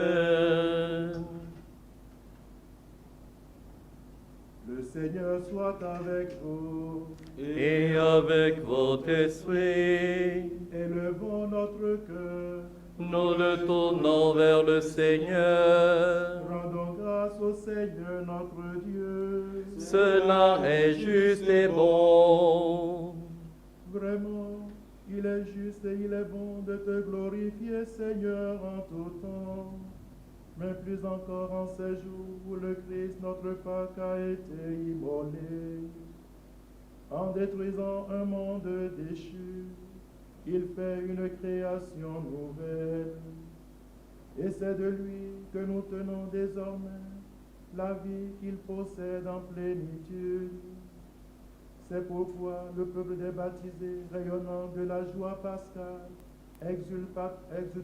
[SPEAKER 2] Le Seigneur soit avec vous.
[SPEAKER 1] Et avec votre esprit,
[SPEAKER 2] Élevons notre cœur.
[SPEAKER 1] nous le tournons vers le Seigneur.
[SPEAKER 2] Rendons grâce au Seigneur notre Dieu.
[SPEAKER 1] Cela est juste et bon.
[SPEAKER 2] Vraiment, il est juste et il est bon de te glorifier, Seigneur, en tout temps. Mais plus encore en ces jours où le Christ, notre Pâque, a été immolé. En détruisant un monde déchu, il fait une création nouvelle. Et c'est de lui que nous tenons désormais la vie qu'il possède en plénitude. C'est pourquoi le peuple des baptisés, rayonnant de la joie pascale, exulte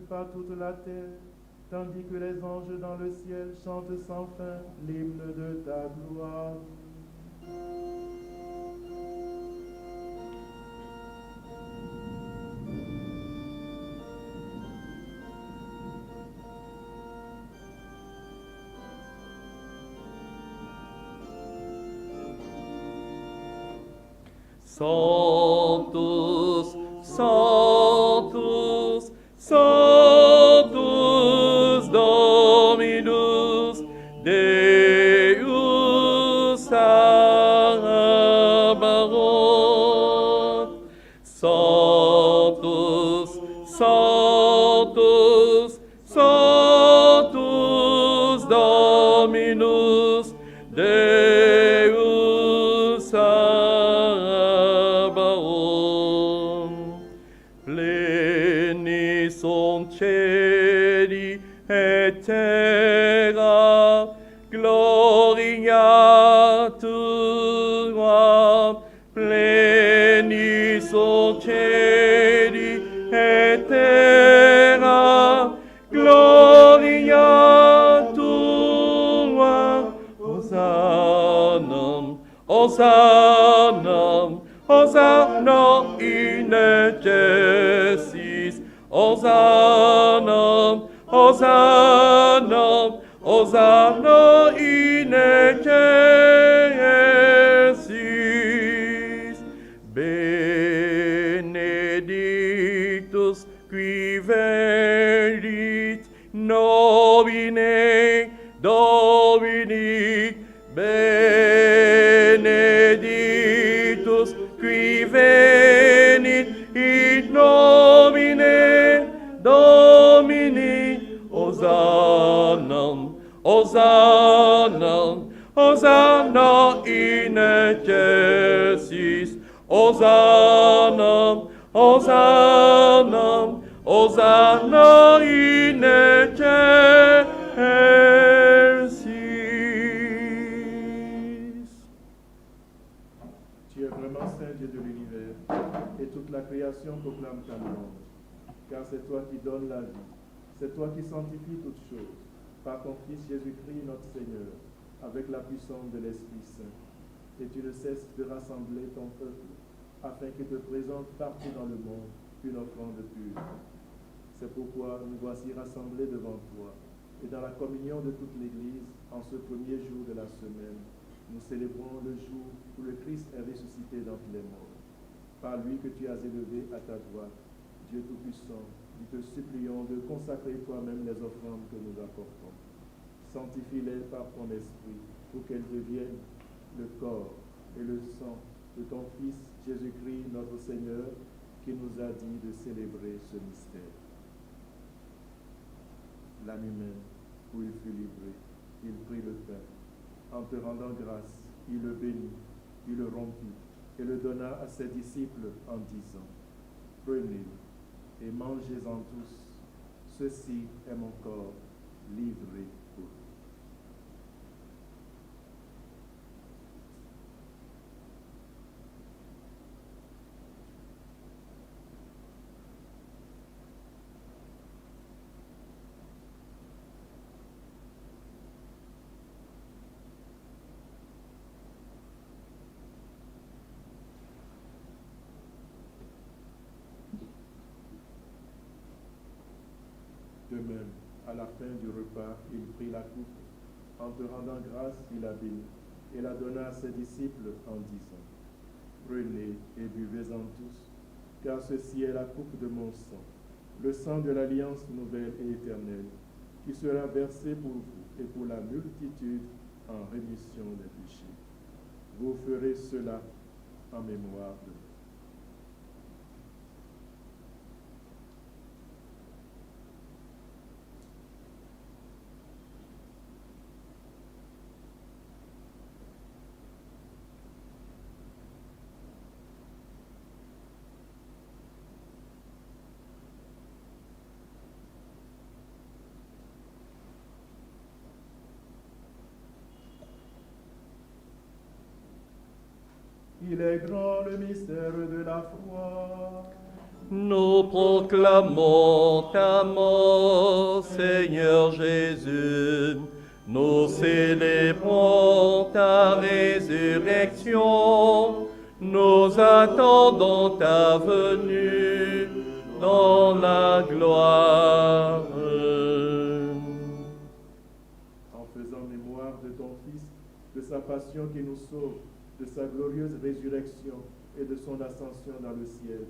[SPEAKER 2] par toute la terre, tandis que les anges dans le ciel chantent sans fin l'hymne de ta gloire.
[SPEAKER 1] Sanctus, Sanctus, Sanctus Dominus Deus Sabaoth. Sanctus, Sanctus, Sanctus Dominus Deus Sabaoth. Pleni sunt cieli et terra gloria tua. Pleni sunt cieli et terra gloria tua. Hosanna, Hosanna, Hosanna in excelsis. Hosanna, Hosanna, Hosanna in excelsis. Benedictus qui venit nomine Domini. Benedictus qui venit in nomine Domini. Hosanna, Hosanna, Hosanna in excelsis. Hosanna, Hosanna, Hosanna in excelsis.
[SPEAKER 2] Tu es vraiment Saint Dieu de l'univers, et toute la création proclame ta louange. Car c'est toi qui donnes la vie, c'est toi qui sanctifies toutes choses, par ton Fils Jésus-Christ notre Seigneur, avec la puissance de l'Esprit Saint. Et tu ne cesses de rassembler ton peuple, afin qu'il te présente partout dans le monde une offrande pure. C'est pourquoi nous voici rassemblés devant toi, et dans la communion de toute l'Église, en ce premier jour de la semaine, nous célébrons le jour où le Christ est ressuscité d'entre les morts. Par lui que tu as élevé à ta droite, Dieu Tout-Puissant, nous te supplions de consacrer toi-même les offrandes que nous apportons. Sanctifie-les par ton esprit, pour qu'elles deviennent le corps et le sang de ton Fils Jésus-Christ, notre Seigneur, qui nous a dit de célébrer ce mystère. La nuit même, où il fut livré, il prit le pain. En te rendant grâce, il le bénit, il le rompit et le donna à ses disciples en disant, « Prenez-le et mangez-en tous. Ceci est mon corps livré pour vous. » De même, à la fin du repas, il prit la coupe. En te rendant grâce, il la bénit et la donna à ses disciples en disant, prenez et buvez-en tous, car ceci est la coupe de mon sang, le sang de l'alliance nouvelle et éternelle, qui sera versé pour vous et pour la multitude en rémission des péchés. Vous ferez cela en mémoire de moi. Il est grand le mystère de la foi.
[SPEAKER 1] Nous proclamons ta mort, Seigneur Jésus. Nous célébrons ta résurrection. Nous attendons ta venue dans la gloire.
[SPEAKER 2] En faisant mémoire de ton Fils, de sa passion qui nous sauve, de sa glorieuse résurrection et de son ascension dans le ciel,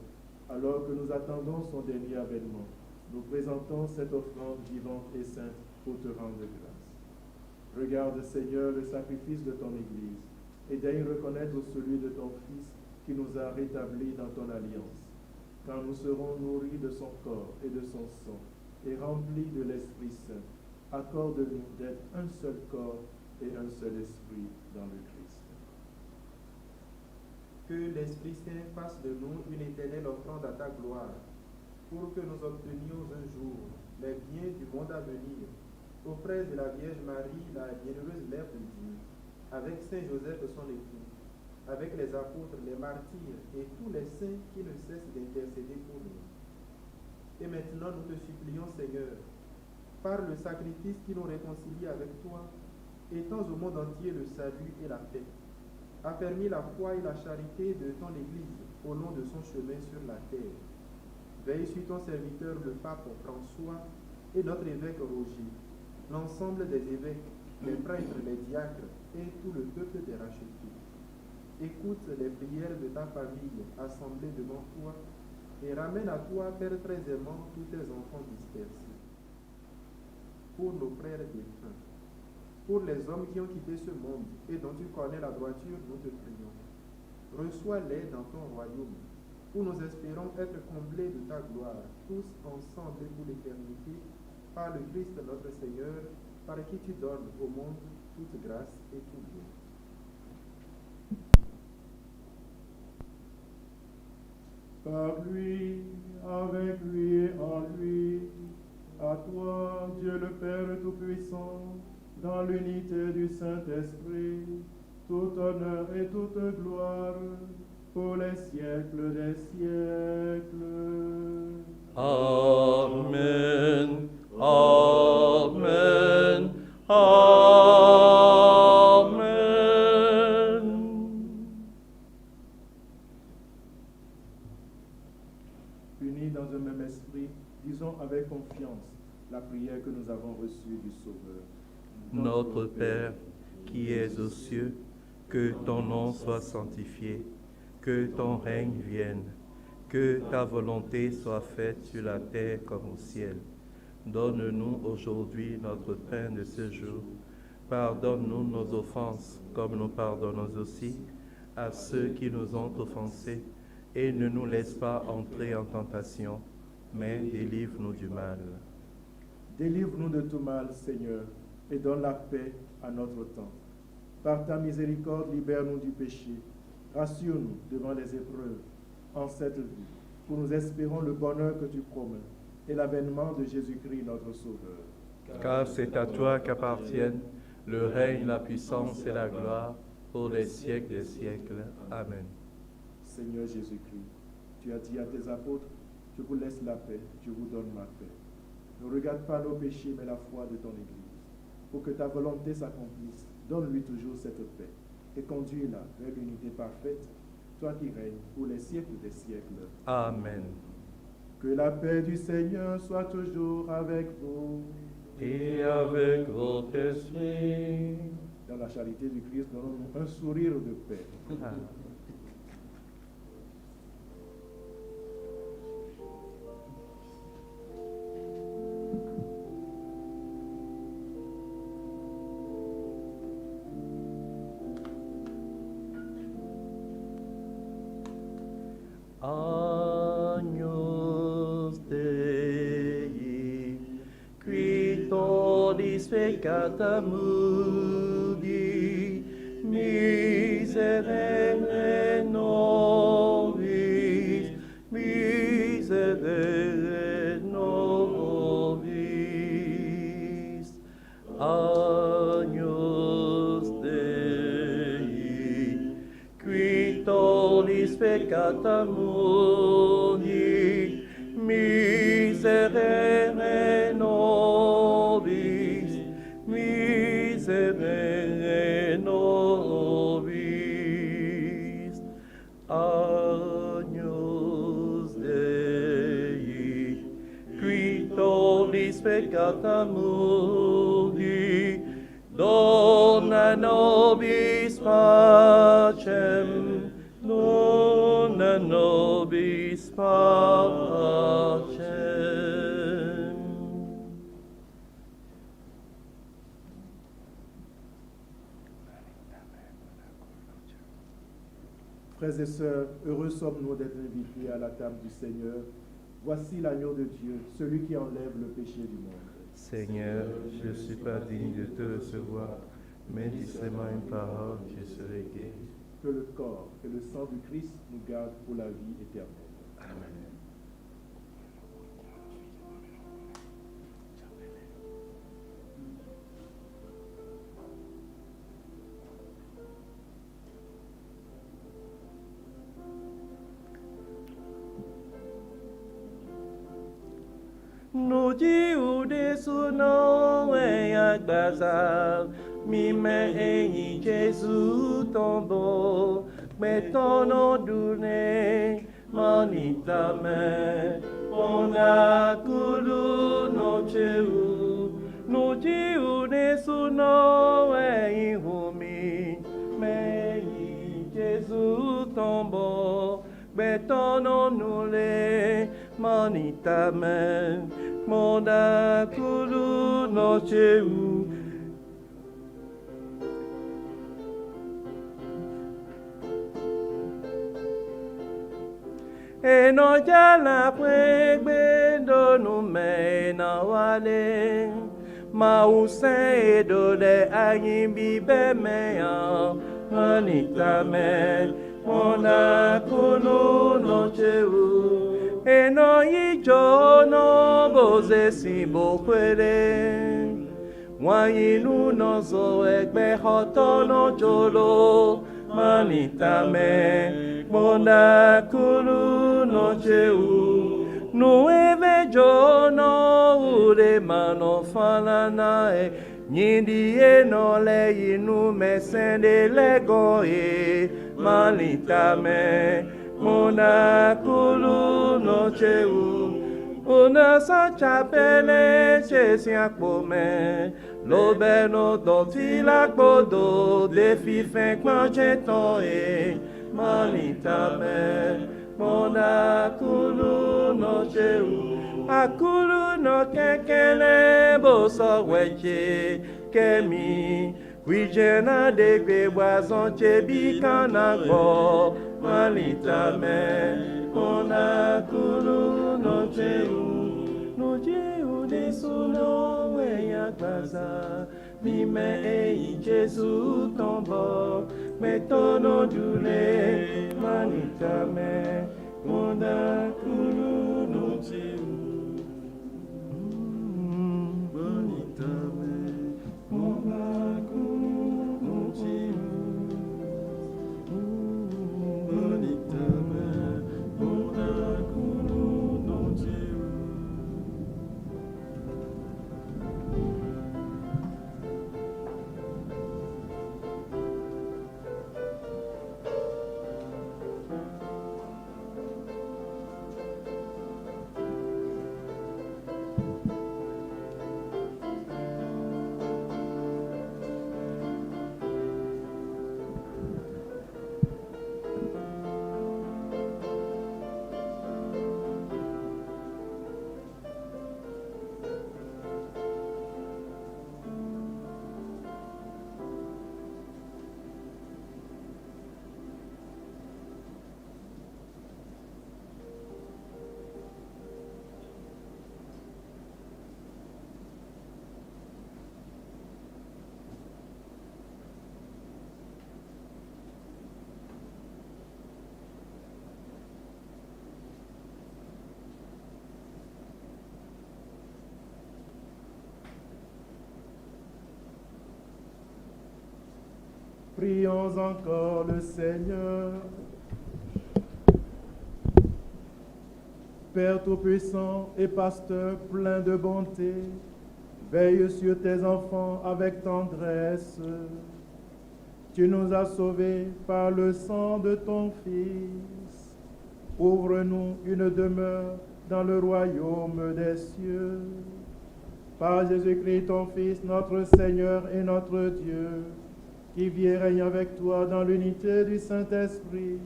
[SPEAKER 2] alors que nous attendons son dernier avènement, nous présentons cette offrande vivante et sainte pour te rendre grâce. Regarde, Seigneur, le sacrifice de ton Église, et daigne reconnaître celui de ton Fils qui nous a rétablis dans ton alliance. Quand nous serons nourris de son corps et de son sang, et remplis de l'Esprit Saint, accorde-nous d'être un seul corps et un seul esprit dans le Christ.
[SPEAKER 6] Que l'Esprit Saint fasse de nous une éternelle offrande à ta gloire, pour que nous obtenions un jour les biens du monde à venir, auprès de la Vierge Marie, la bienheureuse Mère de Dieu, avec Saint Joseph son époux, avec les apôtres, les martyrs et tous les saints qui ne cessent d'intercéder pour nous. Et maintenant nous te supplions, Seigneur, par le sacrifice qui nous réconcilie avec toi, étends au monde entier le salut et la paix. Affermis la foi et la charité de ton Église au long de son chemin sur la terre. Veille sur ton serviteur le pape François et notre évêque Roger, l'ensemble des évêques, les prêtres, les diacres et tout le peuple des rachetés. Écoute les prières de ta famille assemblée devant toi et ramène à toi, Père très aimant, tous tes enfants dispersés. Pour nos frères défunts, pour les hommes qui ont quitté ce monde et dont tu connais la droiture, nous te prions. Reçois-les dans ton royaume, où nous espérons être comblés de ta gloire, tous ensemble pour l'éternité, par le Christ notre Seigneur, par qui tu donnes au monde toute grâce et tout bien.
[SPEAKER 2] Par lui, avec lui et en lui, à toi, Dieu le Père Tout-Puissant, dans l'unité du Saint-Esprit, tout honneur et toute gloire, pour les siècles des siècles.
[SPEAKER 1] Amen. Amen. Amen.
[SPEAKER 2] Unis dans un même esprit, disons avec confiance la prière que nous avons reçue du Sauveur.
[SPEAKER 1] Notre Père, qui es aux cieux, que ton nom soit sanctifié, que ton règne vienne, que ta volonté soit faite sur la terre comme au ciel. Donne-nous aujourd'hui notre pain de ce jour. Pardonne-nous nos offenses, comme nous pardonnons aussi à ceux qui nous ont offensés, et ne nous laisse pas entrer en tentation, mais délivre-nous du mal.
[SPEAKER 2] Délivre-nous de tout mal, Seigneur, et donne la paix à notre temps. Par ta miséricorde, libère-nous du péché. Rassure-nous devant les épreuves en cette vie, pour nous espérons le bonheur que tu promets et l'avènement de Jésus-Christ, notre Sauveur.
[SPEAKER 1] Car c'est à toi qu'appartiennent le règne, la puissance et la gloire pour les siècles des siècles. Amen.
[SPEAKER 2] Seigneur Jésus-Christ, tu as dit à tes apôtres, je vous laisse la paix, je vous donne ma paix. Ne regarde pas nos péchés, mais la foi de ton Église. Pour que ta volonté s'accomplisse, donne-lui toujours cette paix et conduis-la vers l'unité parfaite, toi qui règnes pour les siècles des siècles.
[SPEAKER 1] Amen.
[SPEAKER 2] Que la paix du Seigneur soit toujours avec vous.
[SPEAKER 1] Et avec votre esprit.
[SPEAKER 2] Dans la charité du Christ, donnons-nous un sourire de paix.
[SPEAKER 1] Agnus Dei, qui tollis peccata mundi, miserere nobis, miserere nobis. Agnus Dei, qui tollis peccata mundi, miserere nobis, miserere nobis. Agnus Dei, qui tollis peccata mundi, dona nobis pacem, dona nobis pacem.
[SPEAKER 2] Frères et sœurs, heureux sommes-nous d'être invités à la table du Seigneur. Voici l'agneau de Dieu, celui qui enlève le péché du monde.
[SPEAKER 1] Seigneur, je ne suis pas digne de te recevoir, mais dis-moi une parole, je serai guéri.
[SPEAKER 2] Que le corps et le sang du Christ nous gardent pour la vie éternelle.
[SPEAKER 1] Amen. Nuji ude suno agbaza, mi me eyi Jésus tombeau, metono dune, monita me, ona kulu no cheu, nuji ude suno humi, me eyi Jésus tombeau, metono nule, monita me, mona kulu no cheu. E no ya la puegbe do no me na wale, ma use do de ayin bi be me ya, anita me, mona kulu no cheu. E no ijo no boze si bo kwere, wanyi nu no zo egbe hoto no jolo, manita me, mona kulu no cheu. Nu eve jo no ure mano falana e, nyindi e no le inu me sende lego e, manita me, mona kulu no cheu. Una sa chapele che si akpome, lo beno do ti lakbodo, defi fin kmancheton e, manita me, mona kulu no cheu. Akulu no kekele bo so weche, kemi, wijena de gbe boison chebi kanagbo, manita me, mona kulu no cheu. No cheu de suno we agbaza, mi me eyi Jesu tombo, me tono dule, manita me, mona kulu no cheu. Manita me, mona kulu no cheu. Manita me, mona kulu no cheu.
[SPEAKER 2] Prions encore le Seigneur. Père Tout-Puissant et Pasteur plein de bonté, veille sur tes enfants avec tendresse. Tu nous as sauvés par le sang de ton Fils. Ouvre-nous une demeure dans le royaume des cieux. Par Jésus-Christ, ton Fils, notre Seigneur et notre Dieu, qui vit et règne avec toi dans l'unité du Saint-Esprit,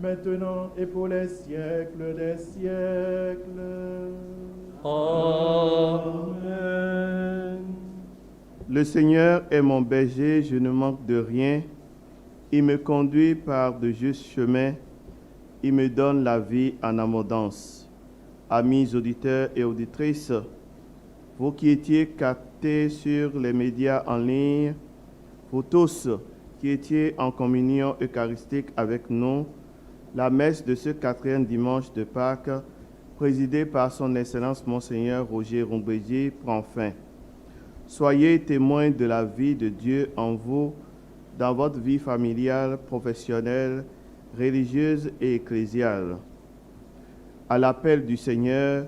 [SPEAKER 2] maintenant et pour les siècles des siècles.
[SPEAKER 1] Amen.
[SPEAKER 7] Le Seigneur est mon berger, je ne manque de rien. Il me conduit par de justes chemins. Il me donne la vie en abondance. Amis auditeurs et auditrices, vous qui étiez captés sur les médias en ligne, vous tous qui étiez en communion eucharistique avec nous, la messe de ce 4e dimanche de Pâques, présidée par son Excellence Monseigneur Roger Rumbédié, prend fin. Soyez témoins de la vie de Dieu en vous, dans votre vie familiale, professionnelle, religieuse et ecclésiale. À l'appel du Seigneur,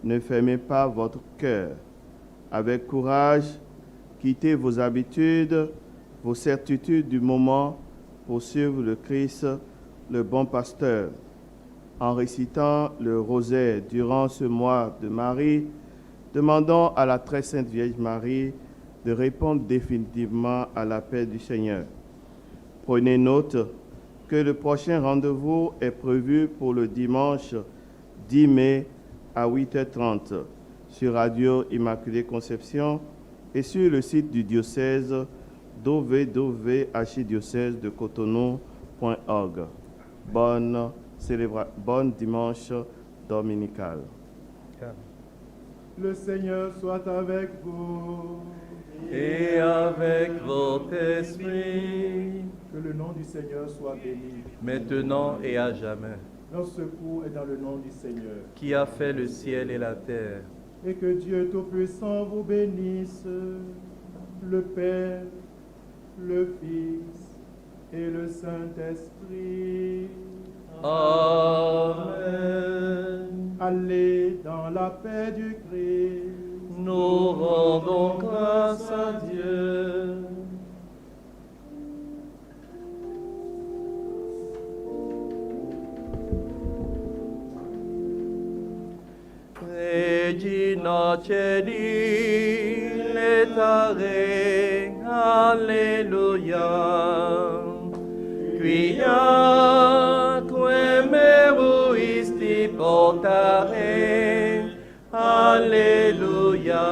[SPEAKER 7] ne fermez pas votre cœur. Avec courage, quittez vos habitudes, vos certitudes du moment pour suivre le Christ, le bon pasteur. En récitant le rosaire durant ce mois de Marie, demandons à la très sainte Vierge Marie de répondre définitivement à l'appel du Seigneur. Prenez note que le prochain rendez-vous est prévu pour le dimanche 10 mai à 8h30 sur Radio Immaculée Conception et sur le site du diocèse www.archidiocèse-de-Cotonou.org. Bonne dimanche dominical.
[SPEAKER 2] Le Seigneur soit avec vous.
[SPEAKER 1] Et avec votre esprit,
[SPEAKER 2] Que le nom du Seigneur soit béni.
[SPEAKER 1] maintenant et à jamais,
[SPEAKER 2] Notre secours est dans le nom du Seigneur.
[SPEAKER 1] qui a fait le ciel et la terre.
[SPEAKER 2] Et que Dieu Tout-Puissant vous bénisse, le Père, le Fils et le Saint-Esprit.
[SPEAKER 1] Amen.
[SPEAKER 2] Allez dans la paix du Christ.
[SPEAKER 1] Nous rendons grâce à Dieu. Regina Celi, letare, alleluia. Quia meruisti portare, alleluia.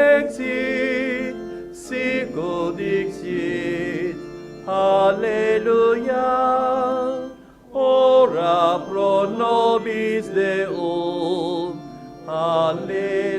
[SPEAKER 1] Resurrexit, sigo dixit, alleluia. Ora pro nobis Deum, alleluia.